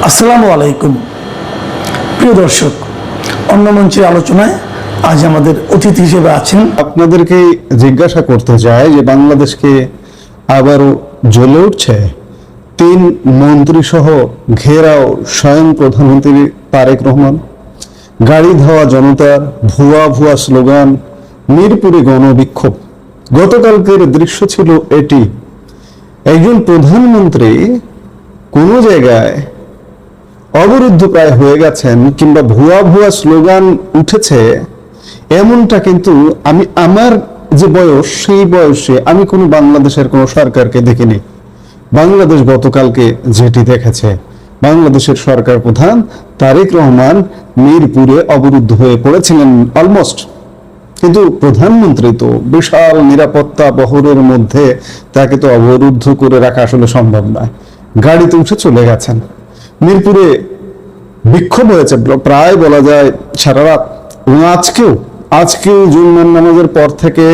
আসসালামু আলাইকুম প্রিয় দর্শক, অন্য মঞ্চের আলোচনায় আজ আমাদের অতিথি হিসেবে আছেন। আপনাদেরকে জিজ্ঞাসা করতে চাই যে বাংলাদেশকে আবারও জ্বলে উঠছে তিন মন্ত্রী সহ ঘেরাও স্বয়ং প্রধানমন্ত্রী তারেক রহমান, গাড়ি ধাওয়া জনতার ভুয়া ভুয়া স্লোগান, মিরপুরে গণবিক্ষোভ। গতকালকের দৃশ্য ছিল এটি। একজন প্রধানমন্ত্রী কোনো জায়গায় অবরুদ্ধ প্রায় হয়ে গেছেন কিংবা ভুয়া ভুয়া স্লোগান উঠেছে, এমনটা কিন্তু আমি আমার যে বয়স সেই বয়সে আমি কোনো বাংলাদেশের কোনো সরকারকে দেখিনি। বাংলাদেশ গতকালকে যেটি দেখেছে, বাংলাদেশের সরকার প্রধান তারেক রহমান মিরপুরে অবরুদ্ধ হয়ে পড়েছিলেন অলমোস্ট, কিন্তু প্রধানমন্ত্রী তো বিশাল নিরাপত্তা বহরের মধ্যে তাকে তো অবরুদ্ধ করে রাখা আসলে সম্ভব নয়। গাড়িতে উঠে চলে গেছেন। মিরপুরে বিক্ষোভ হয়েছে প্রায় বলা যায় সারা রাত, এবং আজকেও জুম্মার নামাজের পর থেকে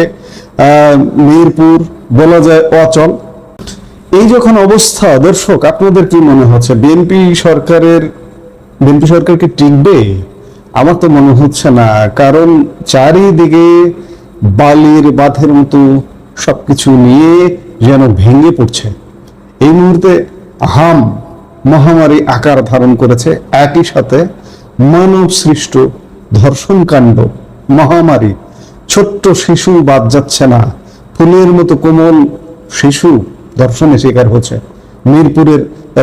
মিরপুর বলা যায় অচল। এই যখন অবস্থা, দর্শক আপনাদের কি মনে হচ্ছে বিএনপি সরকার কি টিকবে? আমার তো মনে হচ্ছে না, কারণ চারিদিকে বালির বাঁধের মতো সবকিছু নিয়ে যেন ভেঙে পড়ছে। এই মুহূর্তে মহামারী আকার ধারণ করেছে, একই সাথে মানব সৃষ্ট ধর্ষণ কাণ্ড মহামারী। ছোট্ট শিশু বাদ যাচ্ছে না, ফুলের মতো কোমল শিশু ধর্ষণের শিকার হচ্ছে। মিরপুরের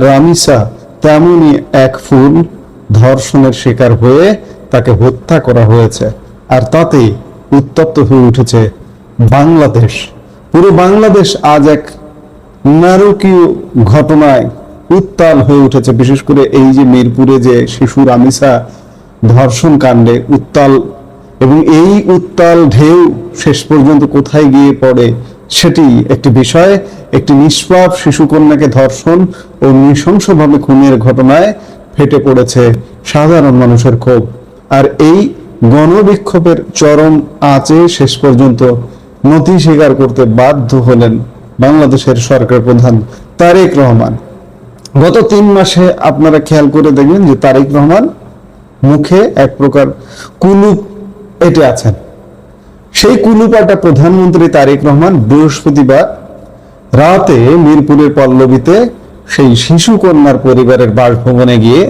রামিসা তেমনই এক ফুল ধর্ষণের শিকার হয়ে তাকে হত্যা করা হয়েছে, আর তাতে উত্তপ্ত হয়ে উঠেছে বাংলাদেশ। পুরো বাংলাদেশ আজ এক নারকীয় ঘটনায় উত্তাল হয়ে উঠেছে। বিশেষ করে এই যে মিরপুরে যে শিশু রামিসা ধর্ষণ কাণ্ডে উত্তাল, এবং এই উত্তাল ঢেউ শেষ পর্যন্ত কোথায় গিয়ে পড়ে সেটি একটি বিষয়। একটি নিষ্পাপ শিশুকন্যাকে ধর্ষণ ও নৃশংসভাবে খুনের ঘটনায় ফেটে পড়েছে সাধারণ মানুষের ক্ষোভ, আর এই গণবিক্ষোভের চরম আঁচে শেষ পর্যন্ত নথি স্বীকার করতে বাধ্য হলেন বাংলাদেশের সরকার প্রধান তারেক রহমান। গত 3 মাসে আপনারা খেয়াল করে দেখবেন যে তারেক রহমান মুখে এক প্রকার কুলুপ এঁটে আছেন। সেই কুলুপাটা প্রধানমন্ত্রী তারেক রহমান বৃহস্পতিবার রাতে মিরপুরের পল্লবীতে সেই শিশু কন্যার পরিবারের বাসভবনে গিয়ে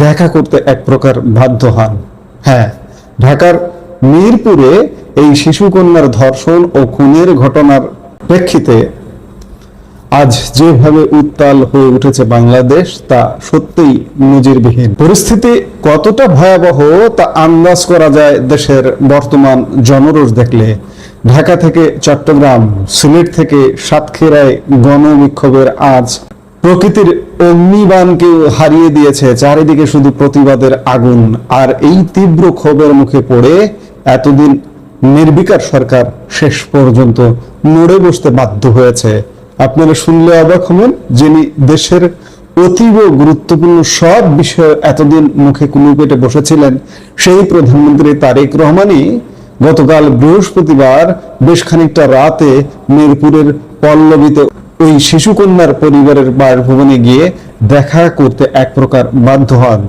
দেখা করতে এক প্রকার বাধ্য হন। হ্যাঁ, ঢাকার মিরপুরে এই শিশু কন্যার ধর্ষণ ও খুনের ঘটনার প্রেক্ষিতে আজ যেভাবে উত্তাল হয়ে উঠেছে বাংলাদেশ, তা সত্যিই নজিরবিহীন। পরিস্থিতি কতটা ভয়াবহ তা আন্দাজ করা যায় দেশের বর্তমান জনরোষ দেখলে। ঢাকা থেকে চট্টগ্রাম, সিলেট থেকে সাতক্ষীরায় গণবিক্ষোভের আজ প্রকৃতির অগ্নিবাণকে হারিয়ে দিয়েছে। চারিদিকে শুধু প্রতিবাদের আগুন, আর এই তীব্র ক্ষোভের মুখে পড়ে এতদিন নির্বিকার সরকার শেষ পর্যন্ত নড়ে বসতে বাধ্য হয়েছে। আপনারা শুনলে অবাক হবেন, যিনি দেশের অতীব গুরুত্বপূর্ণ সব বিষয়ে এতদিন মুখে কুলু পেটে বসেছিলেন, সেই প্রধানমন্ত্রী তারেক রহমানই গতকাল বৃহস্পতিবার বেশ খানিকটা রাতে মিরপুরের পল্লবীতে ওই শিশুকন্যার পরিবারের বাসভবনে গিয়ে দেখা করতে এক প্রকার বাধ্য হন।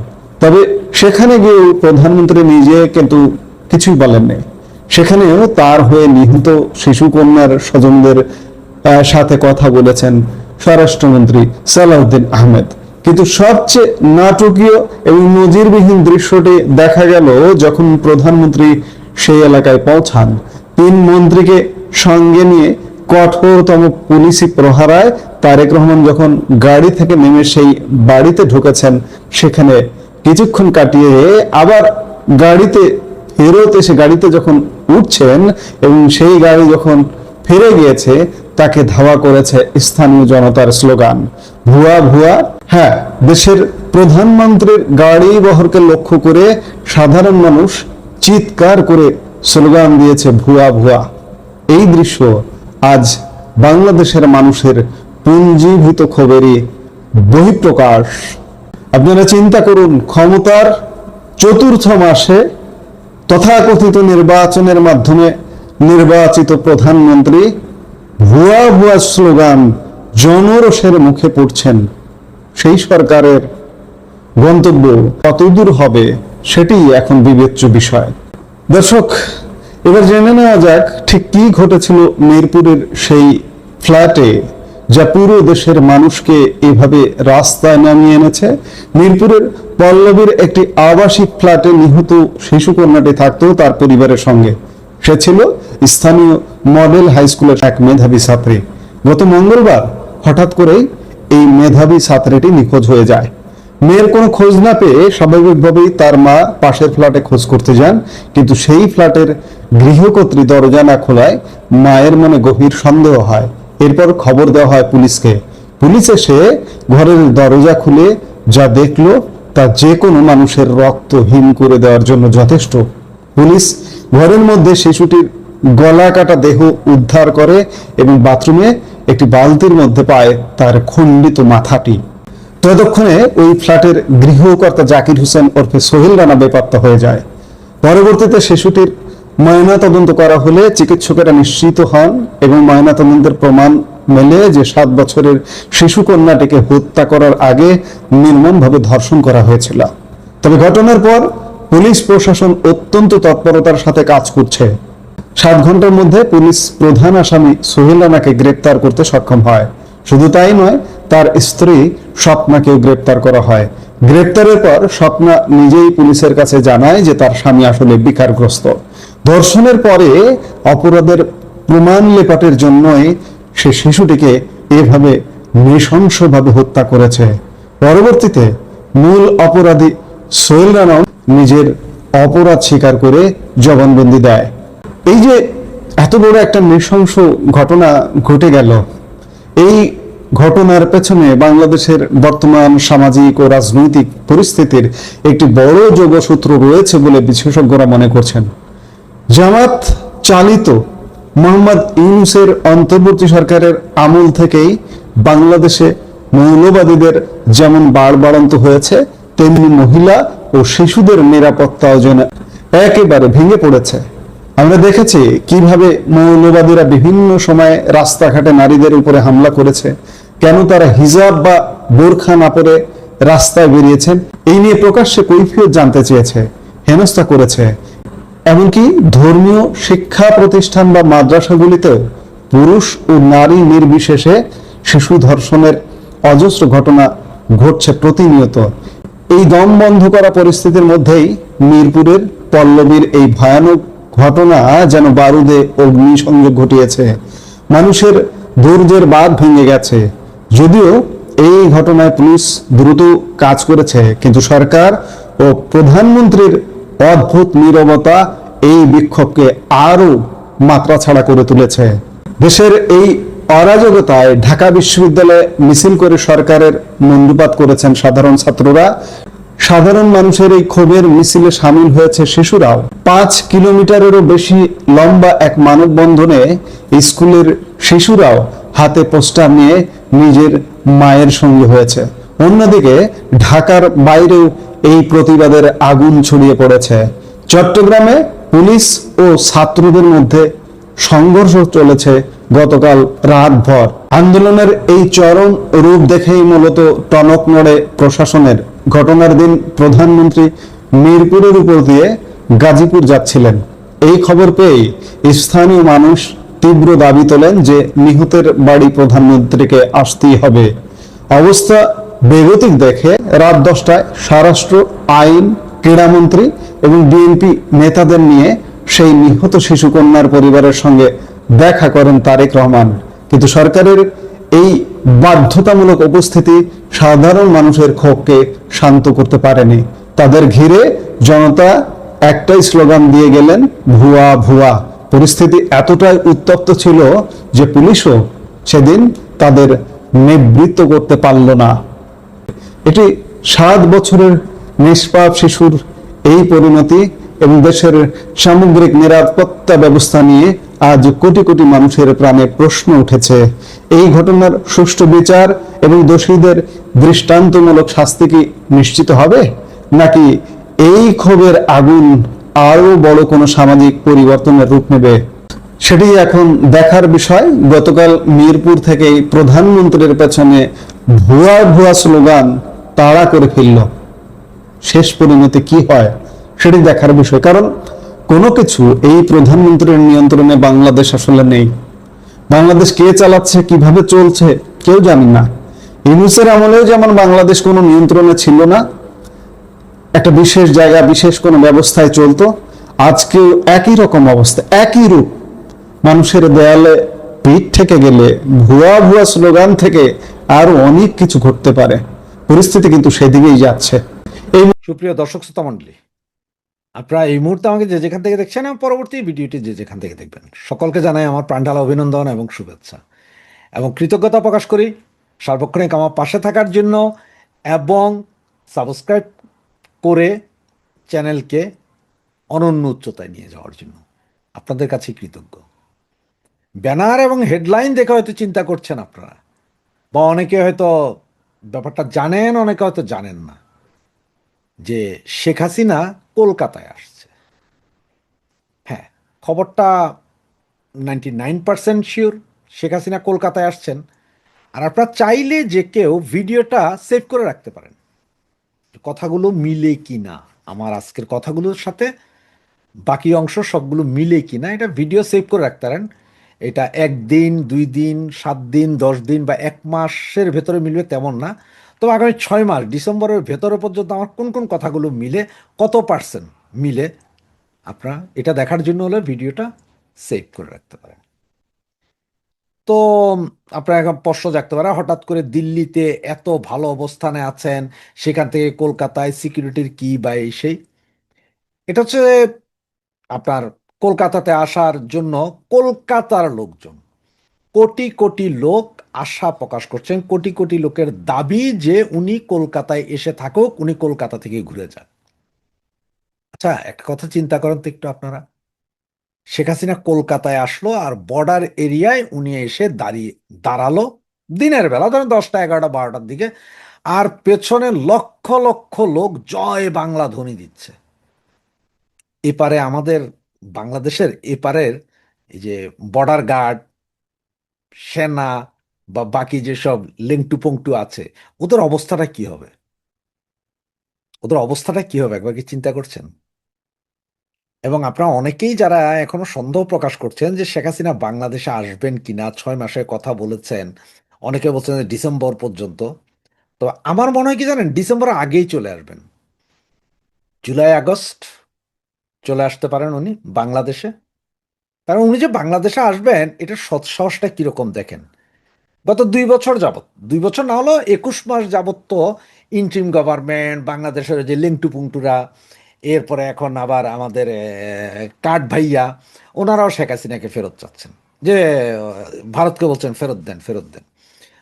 তবে সেখানে গিয়েও প্রধানমন্ত্রী নিজে কিন্তু কিছুই বলেননি। সেখানেও তার হয়ে নিহত শিশুকন্যার স্বজনদের সাথে কথা বলেছেন স্বরাষ্ট্রমন্ত্রী সালাউদ্দিন আহমেদ। কিন্তু সবচেয়ে নাটকীয় এবং নজিরবিহীন দৃশ্যটি দেখা গেল যখন প্রধানমন্ত্রী সেই এলাকায় পৌঁছান। 3 মন্ত্রীকে সঙ্গে নিয়ে কঠোরতম পুলিশি প্রহারায় তারেক রহমান যখন গাড়ি থেকে নেমে সেই বাড়িতে ঢুকেছেন, সেখানে কিছুক্ষণ কাটিয়ে আবার গাড়িতে ফেরত এসে গাড়িতে যখন উঠছেন এবং সেই গাড়ি যখন ফিরে গিয়েছে, তাকে ধাওয়া করেছে স্থানীয় জনতার স্লোগান, ভুয়া ভুয়া। হ্যাঁ, দেশের প্রধানমন্ত্রীর গাড়ি বহরকে লক্ষ্য করে সাধারণ মানুষ চিৎকার করে স্লোগান দিয়েছে ভুয়া ভুয়া। এই দৃশ্য আজ বাংলাদেশের মানুষের পুঞ্জীভূত ক্ষোভেরই বহিঃপ্রকাশ। আপনারা চিন্তা করুন, ক্ষমতার 4র্থ মাসে তথাকথিত নির্বাচনের মাধ্যমে নির্বাচিত প্রধানমন্ত্রী ভুয়া ভুয়া স্লোগান জনরোষের মুখে পড়ছেন। সেই সরকারের গন্তব্য কতদূর হবে সেটি এখন বিবেচ্য বিষয়। দর্শক, এবার জেনে নেওয়া যাক ঠিক কি ঘটেছিল মিরপুরের সেই ফ্ল্যাটে, যা পুরো দেশের মানুষকে এভাবে রাস্তায় নামিয়ে এনেছে। মিরপুরের পল্লবীর একটি আবাসিক ফ্ল্যাটে নিহত শিশুকন্যাটি থাকতো তার পরিবারের সঙ্গে। সে ছিল স্থানীয় মডেল হাই স্কুলের এক মেধাবী ছাত্রী। গত মঙ্গলবার হঠাৎ করেই এই মেধাবী ছাত্রীটি নিখোঁজ হয়ে যায়। মেয়ের কোনো খোঁজ না পেয়ে স্বাভাবিকভাবেই তার মা পাশের ফ্ল্যাটে খোঁজ করতে যান, কিন্তু সেই ফ্ল্যাটের গৃহকর্ত্রী দরজা না খোলায় মায়ের মনে গভীর সন্দেহ হয়। এরপর খবর দেওয়া হয় পুলিশকে। পুলিশ এসে ঘরের দরজা খুলে যা দেখলো তা যে কোনো মানুষের রক্ত হিম করে দেওয়ার জন্য যথেষ্ট। পুলিশ ঘরের মধ্যে শিশুটির গলা কাটা দেহ উদ্ধার করে এবং বাথরুমে একটি বালতির মধ্যে পায় তার খণ্ডিত মাথাটি। ততক্ষণে ওই ফ্ল্যাটের গৃহকর্তা জাকির হোসেন ওরফে সোহেল রানা বেপাত্তা হয়ে যায়। পরবর্তীতে শিশুটির ময়নাতদন্ত করা হলে চিকিৎসকেরা নিশ্চিত হন এবং ময়নাতদন্তের প্রমাণ মেলে যে 7 বছরের শিশু কন্যাটিকে হত্যা করার আগে নির্মমভাবে ধর্ষণ করা হয়েছিল। তবে ঘটনার পর পুলিশ প্রশাসন অত্যন্ত তৎপরতার সাথে কাজ করছে। 7 ঘন্টার মধ্যে পুলিশ প্রধান আসামি সোহেল রানাকে গ্রেপ্তার করতে সক্ষম হয়। শুধু তাই নয়, তার স্ত্রী স্বপ্নাকেও গ্রেপ্তার করা হয়। গ্রেপ্তারের পর স্বপ্না নিজেই পুলিশের কাছে জানায় যে তার স্বামী আসলে বিকারগ্রস্ত। ধর্ষণের পরে অপরাধের প্রমাণ লেপাটের জন্যই সে শিশুটিকে এভাবে নৃশংসভাবে হত্যা করেছে। পরবর্তীতে মূল অপরাধী সোহেল রানাও নিজের অপরাধ স্বীকার করে জবানবন্দি দেয়। এই যে এত বড় একটা নৃশংস ঘটনা ঘটে গেল, এই ঘটনার পেছনে বাংলাদেশের বর্তমান সামাজিক ও রাজনৈতিক পরিস্থিতির একটি বড় যোগসূত্র রয়েছে বলে বিশেষজ্ঞরা মনে করছেন। জামাত চালিত মোহাম্মদ ইউনূসের অন্তর্বর্তী সরকারের আমল থেকেই বাংলাদেশে মৌলবাদীদের যেমন বাড়বাড়ন্ত হয়েছে, তেমনি মহিলা ও শিশুদের নিরাপত্তাও যেন একেবারে ভেঙে পড়েছে। আমরা দেখেছি কিভাবে মৌলবাদীরা বিভিন্ন সময়ে রাস্তাঘাটে নারীদের উপরে হামলা করেছে, কেন তারা হিজাব বা বোরখা না পরে রাস্তায় বেরিয়েছেন এই নিয়ে প্রকাশ্যে কৈফিয়ত জানতে চেয়েছে, হেনস্থা করেছে। এমনকি ধর্মীয় শিক্ষা প্রতিষ্ঠান বা মাদ্রাসাগুলিতেও পুরুষ ও নারী নির্বিশেষে শিশু ধর্ষণের অজস্র ঘটনা ঘটছে প্রতিনিয়ত। এই দম বন্ধ করা পরিস্থিতির মধ্যেই মিরপুরের পল্লবীর এই ভয়ানক ঘটনা যেন বারুদে অগ্নিসংযোগ ঘটিয়েছে। মানুষের ধৈর্যের বাঁধ ভেঙে গেছে। যদিও এই ঘটনায় পুলিশ দ্রুত কাজ করেছে, কিন্তু সরকার ও প্রধানমন্ত্রীর অদ্ভুত নীরবতা এই বিক্ষোভকে আরো মাত্রাছাড়া করে তুলেছে। দেশের এই অরাজকতায় ঢাকা বিশ্ববিদ্যালয়ে মিছিল করে সরকারের মুণ্ডুপাত করেছেন সাধারণ ছাত্ররা। সাধারণ মানুষের এই ক্ষোভের মিছিলে সামিল হয়েছে শিশুরাও। 5 কিলোমিটারেরও বেশি লম্বা এক মানববন্ধনে স্কুলের শিশুরাও হাতে পোস্টার নিয়ে নিজের মায়ের সঙ্গে হয়েছে। অন্যদিকে ঢাকার বাইরেও এই প্রতিবাদের আগুন ছড়িয়ে পড়েছে। চট্টগ্রামে পুলিশ ও ছাত্রদের মধ্যে সংঘর্ষ চলেছে গতকাল রাতভর। আন্দোলনের এই চরম রূপ দেখেই মূলত টনক নড়ে প্রশাসনের। ঘটনার দিন প্রধানমন্ত্রী মিরপুরের উপর দিয়ে গাজীপুর যাচ্ছিলেন। এই খবর পেয়ে স্থানীয় মানুষ তীব্র দাবি তোলেন যে নিহতের বাড়ি প্রধানমন্ত্রীকে আসতেই হবে। অবস্থা বেগতিক দেখে রাত 10টায় স্বরাষ্ট্র, আইন, ক্রীড়ামন্ত্রী এবং বিএনপি নেতাদের নিয়ে সেই নিহত শিশুকন্যার পরিবারের সঙ্গে দেখা করেন তারেক রহমান। কিন্তু সরকারের এই বাধ্যতামূলক উপস্থিতি সাধারণ মানুষের ক্ষোভকে শান্ত করতে পারেনি। তাদের ঘিরে জনতা একটাই স্লোগান দিয়ে গেলেন, ভুয়া ভুয়া। পরিস্থিতি এতটাই উত্তপ্ত ছিল যে পুলিশও সেদিন তাদের নিবৃত্ত করতে পারল না। এটি 7 বছরের নিষ্পাপ শিশুর এই পরিণতি এবং দেশের সামগ্রিক নিরাপত্তা ব্যবস্থা নিয়ে আজ কোটি কোটি মানুষের প্রাণে প্রশ্ন উঠেছে। এই ঘটনার সুষ্ঠু বিচার এবং দোষীদের দৃষ্টান্তমূলক শাস্তি কি নিশ্চিত হবে, নাকি এই ক্ষোভের আগুন আরো বড় কোনো সামাজিক পরিবর্তনের রূপ নেবে, সেটি এখন দেখার বিষয়। গতকাল মিরপুর থেকেই প্রধানমন্ত্রীর পেছনে ভুয়া ভুয়া স্লোগান তাড়া করে ফেলল। শেষ পরিণতি কি হয় সেটি দেখার বিষয়। কারণ কোনো কিছু এই প্রধানমন্ত্রীর নিয়ন্ত্রণে বাংলাদেশ আসলে নেই। বাংলাদেশ কে চালাচ্ছে, কিভাবে চলছে কেউ জানে না। ইউনূসের আমলেও যেমন বাংলাদেশ কোনো নিয়ন্ত্রণে ছিল না, একটা বিশেষ জায়গা বিশেষ কোনো ব্যবস্থায় চলতো, আজকেও একই রকম অবস্থা, একই রূপ। মানুষের দেয়ালে পিঠ থেকে গেলে ভুয়া ভুয়া স্লোগান থেকে আরো অনেক কিছু ঘটতে পারে। পরিস্থিতি কিন্তু সেদিকেই যাচ্ছে। এই সুপ্রিয় দর্শক শ্রোতা মণ্ডলী, আপনারা এই মুহূর্তে আমাকে যে যেখান থেকে দেখছেন এবং পরবর্তী ভিডিওটি যে যেখান থেকে দেখবেন, সকলকে জানাই আমার প্রাণঢালা অভিনন্দন এবং শুভেচ্ছা এবং কৃতজ্ঞতা প্রকাশ করি সার্বক্ষণিক আমার পাশে থাকার জন্য এবং সাবস্ক্রাইব করে চ্যানেলকে অনন্য উচ্চতায় নিয়ে যাওয়ার জন্য আপনাদের কাছে কৃতজ্ঞ। ব্যানার এবং হেডলাইন দেখে হয়তো চিন্তা করছেন আপনারা, বা অনেকে হয়তো ব্যাপারটা জানেন, অনেকে হয়তো জানেন না যে শেখ হাসিনা কলকাতায় আসছে। হ্যাঁ, খবরটা 99% শিওর শেখ হাসিনা কলকাতায় আসছেন। আর আপনারা চাইলে যে কেউ ভিডিওটা সেভ করে রাখতে পারেন, কথাগুলো মিলে কি না, আমার আজকের কথাগুলোর সাথে বাকি অংশ সবগুলো মিলে কি না, এটা ভিডিও সেভ করে রাখতে পারেন। এটা 1 দিন 2 দিন 7 দিন 10 দিন বা 1 মাসের ভেতরে মিলবে তেমন না, তবে আগামী 6 মাস ডিসেম্বরের ভেতরে পর্যন্ত আমার কোন কোন কথাগুলো মিলে, কত পার্সেন্ট মিলে, আপনারা এটা দেখার জন্য হলে ভিডিওটা সেভ করে রাখতে পারেন। তো আপনারা এখন প্রশ্ন জাগতে পারে, হঠাৎ করে দিল্লিতে এত ভালো অবস্থানে আছেন, সেখান থেকে কলকাতায় সিকিউরিটির কি বা এই সেই। এটা হচ্ছে আপনার কলকাতাতে আসার জন্য কলকাতার লোকজন, কোটি কোটি লোক আশা প্রকাশ করছেন, কোটি কোটি লোকের দাবি যে উনি কলকাতায় এসে থাকুক, উনি কলকাতা থেকে ঘুরে যান। আচ্ছা, একটা কথা চিন্তা করেন তো একটু আপনারা, শেখ হাসিনা কলকাতায় আসলো আর বর্ডার এরিয়ায় উনি এসে দাঁড়ালো দিনের বেলা, ধরেন 10টা 11টা 12টার দিকে, আর পেছনে লক্ষ লক্ষ লোক জয় বাংলা ধ্বনি দিচ্ছে। এপারে আমাদের বাংলাদেশের এপারের এই যে বর্ডার গার্ড, সেনা বা বাকি যেসব লেংটু পংটু আছে, ওদের অবস্থাটা কি হবে? ওদের অবস্থাটা কি হবে একবার কি চিন্তা করছেন? এবং আপনারা অনেকেই যারা এখনো সন্দেহ প্রকাশ করছেন যে শেখ হাসিনা বাংলাদেশে আসবেন কিনা, 6 মাসের কথা বলেছেন, অনেকে বলছেন যে ডিসেম্বর পর্যন্ত। তো আমার মনে হয় কি জানেন, ডিসেম্বরের আগেই চলে আসবেন, জুলাই আগস্ট চলে আসতে পারেন উনি বাংলাদেশে। কারণ উনি যে বাংলাদেশে আসবেন এটার সৎসাহসটা কিরকম দেখেন। গত 2 বছর যাবত, 2 বছর না হলো 21 মাস যাবত তো ইন্ট্রিম গভর্নমেন্ট, বাংলাদেশের যে লেংটু পুংটুরা, এরপরে এখন আবার আমাদের কাঠ ভাইয়া, ওনারাও শেখ হাসিনাকে ফেরত চাচ্ছেন, যে ভারতকে বলছেন ফেরত দেন ফেরত দেন।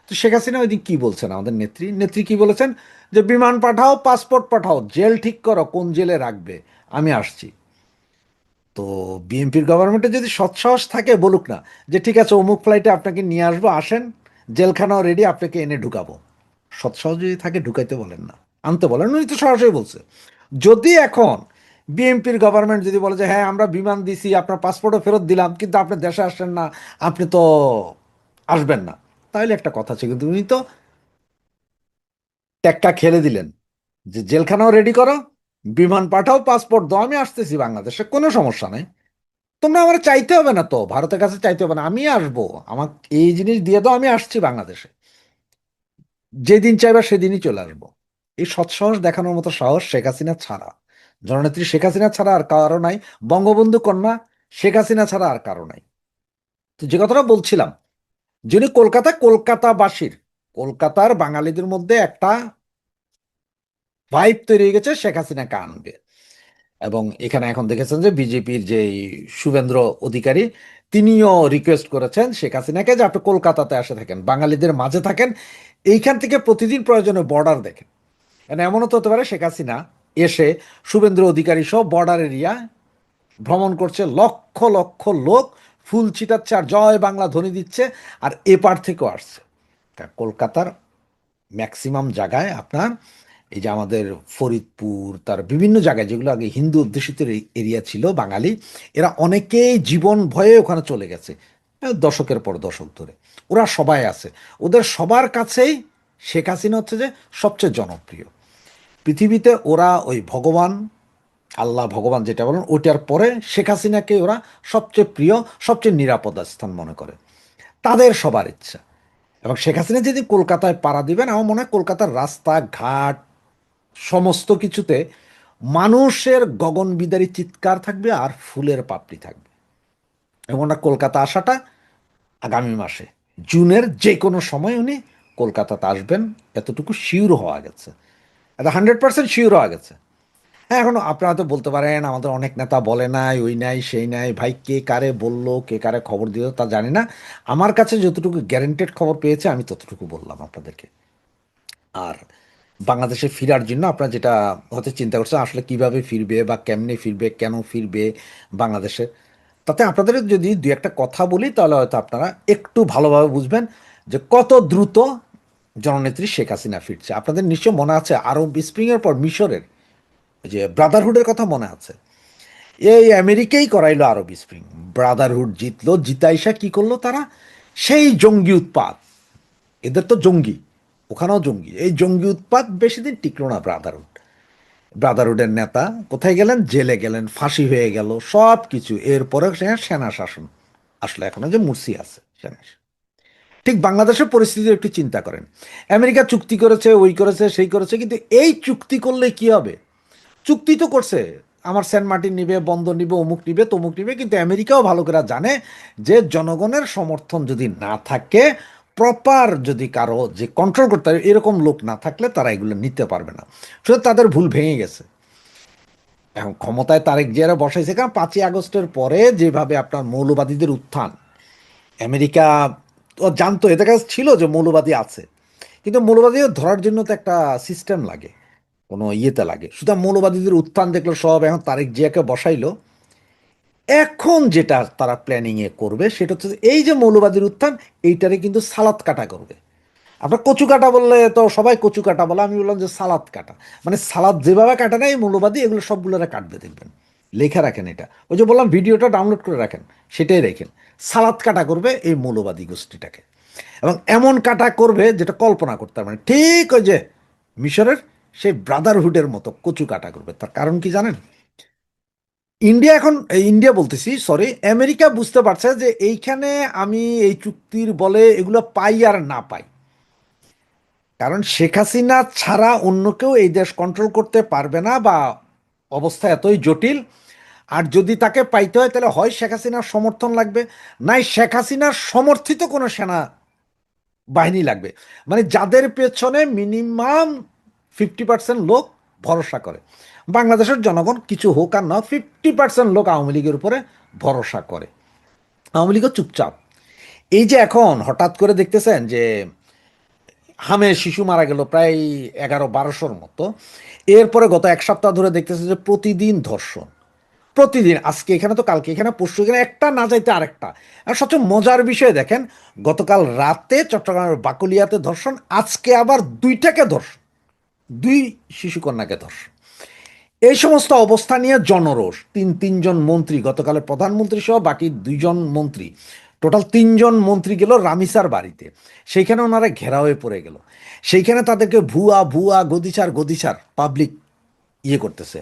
তো শেখ হাসিনা ওই দিন কী বলছেন, আমাদের নেত্রী নেত্রী কি বলেছেন, যে বিমান পাঠাও, পাসপোর্ট পাঠাও, জেল ঠিক করো কোন জেলে রাখবে, আমি আসছি। তো বিএনপির গভর্নমেন্টে যদি সৎসাহস থাকে বলুক না যে ঠিক আছে অমুক ফ্লাইটে আপনাকে নিয়ে আসবো, আসেন, জেলখানাও রেডি, আপনাকে এনে ঢুকাবো। সৎসাহস যদি থাকে ঢুকাইতে বলেন না, আনতে বলেন। উনি তো সরাসরি বলছে। যদি এখন বিএনপির গভর্নমেন্ট যদি বলে যে হ্যাঁ আমরা বিমান দিছি, আপনার পাসপোর্টও ফেরত দিলাম, কিন্তু আপনি দেশে আসেন না, আপনি তো আসবেন না, তাহলে একটা কথা আছে। কিন্তু উনি তো টেক্কা খেলে দিলেন যে জেলখানাও রেডি করো, বিমান পাঠাও, পাসপোর্ট দাও, আমি আসতেছি বাংলাদেশে, কোনো সমস্যা নেই, তোমরা আমার চাইতে হবে না, তো ভারতের কাছে চাইতে হবে না, আমি আসবো, আমাকে এই জিনিস দিয়ে দাও, আমি আসছি বাংলাদেশে, যেদিন চাইবা সেদিনই চলে আসবো। এই সৎসাহস দেখানোর মতো সাহস শেখ হাসিনা ছাড়া, জননেত্রী শেখ হাসিনা ছাড়া আর কারো নাই, বঙ্গবন্ধু কন্যা শেখ হাসিনা ছাড়া আর কারো নাই। তো যে কথাটা বলছিলাম, যিনি কলকাতাবাসীর, কলকাতার বাঙালিদের মধ্যে একটা ভাইব তৈরি হয়ে গেছে শেখ হাসিনাকে আনবে। এবং এখানে এখন দেখেছেন যে বিজেপির যে শুভেন্দ্র অধিকারী, তিনিও রিকোয়েস্ট করেছেন শেখ হাসিনাকে যে আপনি কলকাতাতে আসে থাকেন, বাঙালিদের মাঝে থাকেন, এইখান থেকে প্রতিদিন প্রয়োজনে বর্ডার দেখেন। মানে এমনও তো হতে পারে শেখ হাসিনা এসে শুভেন্দ্র অধিকারী সহ বর্ডার এরিয়া ভ্রমণ করছে, লক্ষ লক্ষ লোক ফুল ছিটাচ্ছে আর জয় বাংলা ধ্বনি দিচ্ছে, আর এপার থেকেও আসছে। তা কলকাতার ম্যাক্সিমাম জায়গায় আপনার এই যে আমাদের ফরিদপুর, তার বিভিন্ন জায়গায় যেগুলো আগে হিন্দু অধ্যুষিত এরিয়া ছিল বাঙালি, এরা অনেকেই জীবন ভয়ে ওখানে চলে গেছে, দশকের পর দশক ধরে ওরা সবাই আছে। ওদের সবার কাছেই শেখ হাসিনা হচ্ছে যে সবচেয়ে জনপ্রিয়। পৃথিবীতে ওরা ওই ভগবান, আল্লাহ ভগবান যেটা বলেন ওইটার পরে শেখ হাসিনাকে ওরা সবচেয়ে প্রিয়, সবচেয়ে নিরাপদ স্থান মনে করে। তাদের সবার ইচ্ছা। এবং শেখ হাসিনা যদি কলকাতায় পাড়া দিবেন, আমার মনে হয় কলকাতার রাস্তাঘাট সমস্ত কিছুতে মানুষের গগনবিদারী চিৎকার থাকবে আর ফুলের পাপড়ি থাকবে। এবং ওনার কলকাতা আসাটা আগামী মাসে জুনের যে কোনো সময় উনি কলকাতাতে আসবেন, এতটুকু শিওর হওয়া গেছে, এটা 100% শিওর হওয়া গেছে। হ্যাঁ, এখন আপনারা হয়তো বলতে পারেন আমাদের অনেক নেতা বলে নাই, ওই নাই সেই নাই। ভাই, কে কারে বললো, কে কারে খবর দিল তা জানি না। আমার কাছে যতটুকু গ্যারেন্টেড খবর পেয়েছে আমি ততটুকু বললাম আপনাদেরকে। আর বাংলাদেশে ফেরার জন্য আপনারা যেটা হয়তো চিন্তা করছেন আসলে কিভাবে ফিরবে বা কেমনে ফিরবে, কেন ফিরবে বাংলাদেশে, তাতে আপনাদের যদি দু একটা কথা বলি তাহলে হয়তো আপনারা একটু ভালোভাবে বুঝবেন যে কত দ্রুত জননেত্রী শেখ হাসিনা ফিরছে। আপনাদের নিশ্চয় মনে আছে আরব স্প্রিংয়ের পর মিশরের যে ব্রাদারহুডের কথা মনে আছে, এই আমেরিকাই করাইলো আরব স্প্রিং। ব্রাদারহুড জিতলো, জিতাইসা কি করলো তারা, সেই জঙ্গি উৎপাত, এদের তো জঙ্গি, ওখানেও জঙ্গি, এই জঙ্গি উৎপাত বেশি দিন টিকলো না। ব্রাদারহুডের নেতা কোথায় গেলেন, জেলে গেলেন, ফাঁসি হয়ে গেল, সব কিছু। এরপরে সেনা শাসন আসলে এখনো যে মুরসি আছে সেনা। ঠিক বাংলাদেশের পরিস্থিতি একটু চিন্তা করেন। আমেরিকা চুক্তি করেছে, ওই করেছে, সেই করেছে, কিন্তু এই চুক্তি করলে কি হবে? চুক্তি তো করছে, আমার সেন্ট মার্টিন নিবে, বন্দর নিবে, অমুক নিবে, তমুক নিবে, কিন্তু আমেরিকাও ভালো করে জানে যে জনগণের সমর্থন যদি না থাকে, প্রপার যদি কারো যে কন্ট্রোল করতে পারে এরকম লোক না থাকলে তারা এগুলো নিতে পারবে না। শুধু তাদের ভুল ভেঙে গেছে। এখন ক্ষমতায় তারেক জিয়ারা বসাইছে, কারণ 5ই আগস্টের পরে যেভাবে আপনার মৌলবাদীদের উত্থান, আমেরিকা ও জানতো, এদের কাছে ছিল যে মৌলবাদী আছে, কিন্তু মৌলবাদীও ধরার জন্য তো একটা সিস্টেম লাগে, কোনো ইয়েতে লাগে। সুতরাং মৌলবাদীদের উত্থান দেখলো সব, এখন তারেক জিয়াকে বসাইলো। এখন যেটা তারা প্ল্যানিংয়ে করবে সেটা হচ্ছে এই যে মৌলবাদীর উত্থান, এইটারে কিন্তু সালাদ কাটা করবে। আপনার কচু কাটা বললে তো সবাই কচু কাটা বলে, আমি বললাম যে সালাদ কাটা, মানে সালাদ যেভাবে কাটে না এই মৌলবাদী, এগুলো সবগুলোরা কাটবে দেখবেন। লেখা রাখেন এটা, ওই যে বললাম ভিডিওটা ডাউনলোড করে রাখেন, সেটাই রেখেন। সালাদ কাটা করবে এই মৌলবাদী গোষ্ঠীটাকে, এবং এমন কাটা করবে যেটা কল্পনা করতে পারবেন। ঠিক ওই যে মিশরের সেই ব্রাদারহুডের মতো কচু কাটা করবে। তার কারণ কি জানেন? ইন্ডিয়া এখন, ইন্ডিয়া বলতেছি, সরি, আমেরিকা বুঝতে পারছে যে এইখানে আমি এই চুক্তির বলে এগুলো পাই আর না পাই, কারণ শেখ হাসিনা ছাড়া অন্য কেউ এই দেশ কন্ট্রোল করতে পারবে না, বা অবস্থা এতই জটিল। আর যদি তাকে পাইতে হয় তাহলে হয় শেখ হাসিনার সমর্থন লাগবে, নাই শেখ হাসিনার সমর্থিত কোনো সেনা বাহিনী লাগবে, মানে যাদের পেছনে মিনিমাম 50% লোক ভরসা করে। বাংলাদেশের জনগণ কিছু হোক আর না, 50% লোক আওয়ামী লীগের উপরে ভরসা করে। আওয়ামী লীগও চুপচাপ। এই যে এখন হঠাৎ করে দেখতেছেন যে হামে শিশু মারা গেল প্রায় 1100-1200 মতো, এরপরে গত এক সপ্তাহ ধরে দেখতেছে যে প্রতিদিন ধর্ষণ, প্রতিদিন, আজকে এখানে তো কালকে এখানে, পরশু এখানে, একটা না যাইতে আরেকটা। আর সবচেয়ে মজার বিষয় দেখেন, গতকাল রাতে চট্টগ্রামের বাকলিয়াতে ধর্ষণ, আজকে আবার দুইটাকে ধর্ষণ, দুই শিশুকন্যাকে ধর্ষণ। এই সমস্ত অবস্থা নিয়ে জনরোষ, তিনজন মন্ত্রী, গতকালের প্রধানমন্ত্রী সহ বাকি 2জন মন্ত্রী, টোটাল 3জন মন্ত্রী গেল রামিসার বাড়িতে। সেইখানে ওনারা ঘেরাও হয়ে পড়ে গেল। সেইখানে তাদেরকে ভুয়া ভুয়া গদিছার পাবলিক ইয়ে করতেছে।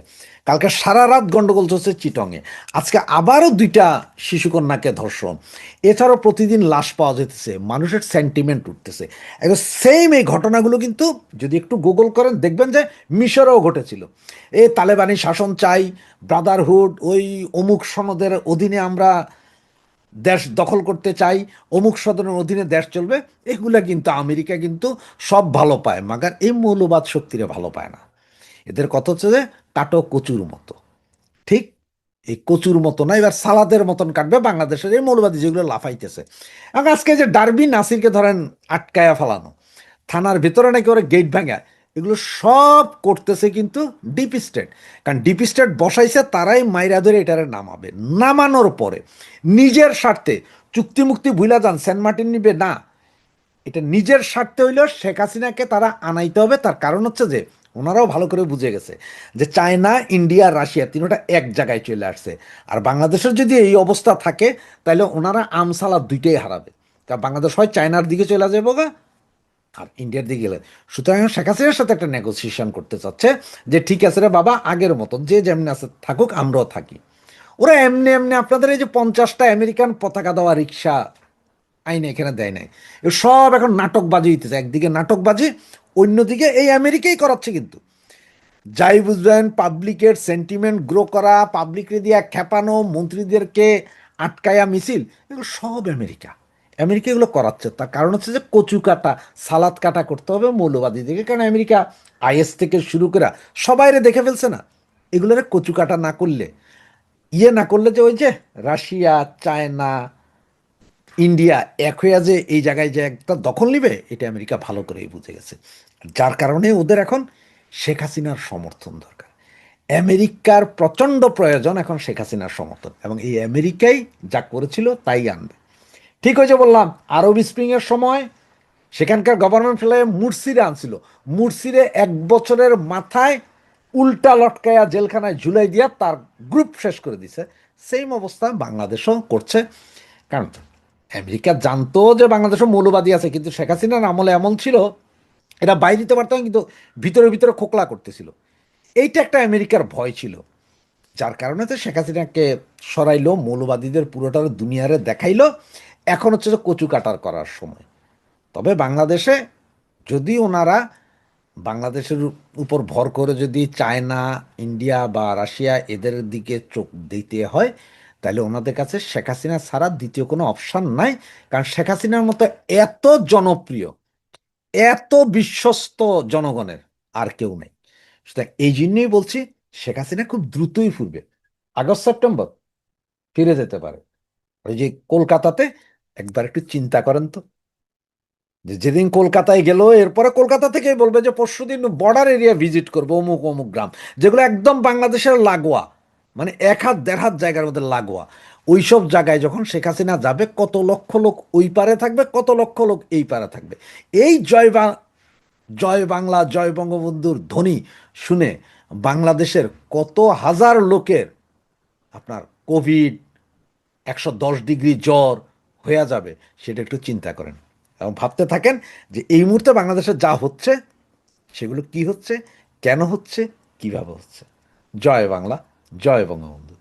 কালকে সারা রাত গন্ডগোল চলছে চিটংয়ে, আজকে আবারও 2টা শিশুকন্যাকে ধর্ষণ। এছাড়াও প্রতিদিন লাশ পাওয়া যেতেছে, মানুষের সেন্টিমেন্ট উঠতেছে। একদম সেম এই ঘটনাগুলো কিন্তু যদি একটু গুগল করেন দেখবেন যে মিশরেও ঘটেছিল। এই তালেবানি শাসন চাই, ব্রাদারহুড, ওই অমুক সনদের অধীনে আমরা দেশ দখল করতে চাই, অমুক সদনের অধীনে দেশ চলবে, এগুলা কিন্তু আমেরিকা কিন্তু সব ভালো পায়, মাগার এই মৌলবাদ শক্তিরে ভালো পায় না। এদের কথা হচ্ছে যে কাটো কচুর মতো, ঠিক এই কচুর মতো না, এবার সালাদের মতন কাটবে বাংলাদেশের এই মৌলবাদী যেগুলো লাফাইতেছে। এবং আজকে যে ডারবি নাসিরকে ধরেন আটকায়া ফেলানো, থানার ভিতরে নাকি ওরা গেট ভাঙা, এগুলো সব করতেছে কিন্তু ডিপ স্টেট। কারণ ডিপ স্টেট বসাইছে তারাই মাইরা ধরে এটারে নামাবে, নামানোর পরে নিজের স্বার্থে চুক্তি মুক্তি ভুলা যান, সেন্ট মার্টিন নিবে না, এটা নিজের স্বার্থে হইলেও শেখ হাসিনাকে তারা আনাইতে হবে। তার কারণ হচ্ছে যে ওনারাও ভালো করে বুঝে গেছে যে চায়না, ইন্ডিয়া, রাশিয়া তিনটা এক জায়গায় চলে আসছে। আর বাংলাদেশের যদি এই অবস্থা থাকে তাহলে ওনারা আমসালা দুইটাই হারাবে। কারণ বাংলাদেশ হয় চায়নার দিকে চলে যাবো গা, আর ইন্ডিয়ার দিকে গেলে, সুতরাং শেখ হাসিনার সাথে একটা নেগোসিয়েশন করতে চাচ্ছে যে ঠিক আছে রে বাবা, আগের মতন যে যেমনি আছে থাকুক, আমরাও থাকি। ওরা এমনি এমনি আপনাদের এই যে 50টা আমেরিকান পতাকা দেওয়া রিক্সা আইনে এখানে দেয় নাই, এ সব এখন নাটকবাজি হইতেছে। একদিকে নাটকবাজি, অন্যদিকে এই আমেরিকাই করাচ্ছে। কিন্তু যাই বুঝবেন, পাবলিকের সেন্টিমেন্ট গ্রো করা, পাবলিকরে দিয়া খেপানো, মন্ত্রীদেরকে আটকায়া মিছিল, এগুলো সব আমেরিকা। আমেরিকা এগুলো করাচ্ছে। তার কারণ হচ্ছে যে কচু কাটা, সালাদ কাটা করতে হবে মৌলবাদীদেরকে। কারণ আমেরিকা আইএস থেকে শুরু করে সবাইরে দেখে ফেলছে না। এগুলোরে কচু কাটা না করলে, না করলে, যে ওই যে রাশিয়া, চায়না, ইন্ডিয়া এক হইয়া যে এই জায়গায় যে একটা দখল নিবে, এটা আমেরিকা ভালো করেই বুঝে গেছে। যার কারণে ওদের এখন শেখ হাসিনার সমর্থন দরকার। আমেরিকার প্রচণ্ড প্রয়োজন এখন শেখ হাসিনার সমর্থন, এবং এই আমেরিকাই যা করেছিল তাই আনবে। ঠিক হয়েছে বললাম, আরব স্প্রিংয়ের সময় সেখানকার গভর্নমেন্ট ফেলে মুরসিরে আনছিল। মুরসিরে 1 বছরের মাথায় উল্টা লটকায়া জেলখানায় ঝুলাই দিয়া তার গ্রুপ শেষ করে দিছে। সেম অবস্থা বাংলাদেশও করছে। কারণ আমেরিকা জানতো যে বাংলাদেশও মৌলবাদী আছে, কিন্তু শেখ হাসিনার আমলে এমন ছিল, এটা বাইরে দিতে পারতো না, কিন্তু ভিতরে ভিতরে খোকলা করতেছিল। এইটা একটা আমেরিকার ভয় ছিল, যার কারণে তো শেখ হাসিনাকে সরাইলো, মৌলবাদীদের পুরোটা দুনিয়ারে দেখাইলো। এখন হচ্ছে যে কচু কাটার করার সময়। তবে বাংলাদেশে যদি ওনারা বাংলাদেশের উপর ভর করে যদি চায়না, ইন্ডিয়া বা রাশিয়া এদের দিকে চোখ দিতে হয়, তাহলে ওনাদের কাছে শেখ হাসিনা ছাড়া দ্বিতীয় কোনো অপশান নাই। কারণ শেখ হাসিনার মতো এত জনপ্রিয়, এত বিশ্বস্ত জনগণের আর কেউ নেই। সুতরাং এই জন্যই বলছি, শেখ হাসিনা খুব দ্রুতই ফিরবে। আগস্ট সেপ্টেম্বর ফিরে যেতে পারে। ওই যে কলকাতাতে একবার একটু চিন্তা করেন তো, যে যেদিন কলকাতায় গেল, এরপরে কলকাতা থেকেই বলবে যে পরশুদিন বর্ডার এরিয়া ভিজিট করবো, অমুক অমুক গ্রাম, যেগুলো একদম বাংলাদেশের লাগোয়া, মানে 1 হাত 1.5 হাত জায়গার মধ্যে লাগোয়া। ওইসব জায়গায় যখন শেখ হাসিনা যাবে, কত লক্ষ লোক ওই পারে থাকবে, কত লক্ষ লোক এই পারে থাকবে। এই জয় বাংলা, জয় বঙ্গবন্ধুর ধ্বনি শুনে বাংলাদেশের কত হাজার লোকের আপনার কোভিড, 110 ডিগ্রি জ্বর হয়ে যাবে, সেটা একটু চিন্তা করেন। এবং ভাবতে থাকেন যে এই মুহূর্তে বাংলাদেশে যা হচ্ছে, সেগুলো কি হচ্ছে, কেন হচ্ছে, কিভাবে হচ্ছে। জয় বাংলা, জয় বঙ্গবন্ধু।